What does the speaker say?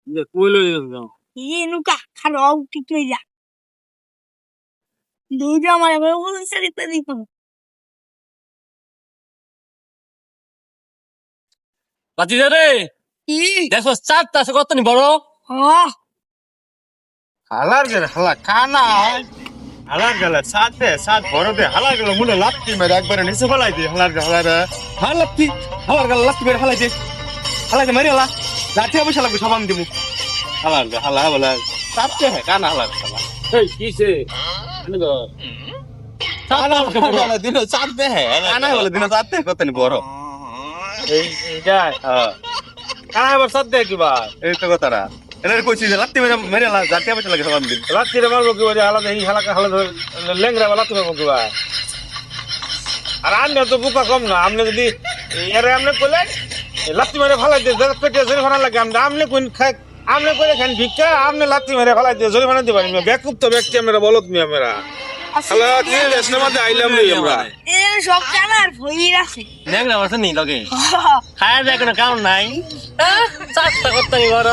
কইলো নুকা খারাপ ঠিক হয়ে যা দুইটা আমার এবার বলছে দিতে দিব বাতি রে কি দেখো চারটা আছে কত নি বড় হ্যাঁ হালার গেলে হালা কানা হালার গেলে সাত বড় দে হালার গেলে মুলে লাত্তি মেরে একবারে নিচে ফেলাই দি হালার লাত্তি হালার গেলে লাত্তি মেরে ফেলাই দে মারি হালা লাঠি অবশ্য লাগবে সব আমি দিব হালা বলে চাচ্ছে হ্যাঁ কানা হালার হালা এই কিসে আমি তো দিন চাচ্ছে হ্যাঁ কানা বলে দিন চাচ্ছে কত নি বড় এইটা কানা এবার সাথ দে কিবা এই তো কথাটা এনারে কইছি যে লাত্তি মেরে হালা লাঠি অবশ্য লাগে সব আমি দিব রাত্রি রে মারবো কিবা আলাদা এই হালাকা হালাদা লেংরা বেলা তুমি কিবা আর আমনে তো বুকা কম না আমনে যদি এর আমনে কইলে লাত্তি মেরে ফেলাই দিয়ে পেটে জরিমানা লাগে আমনে কোন খাই আমনে কইলে খান ভিক্ষা আমনে লাত্তি মেরে ফেলাই দিয়ে জরিমানা দিবা নি বেকুব তো ব্যক্তি আমরা বলত মি আমরা হ্যালো কি দেশের মধ্যে আইলাম রে আমরা এ সব জানার ভয় আছে লেংরা আছে নি লগে খায়া যায় কোনো কাম নাই চারটা কত নি বড়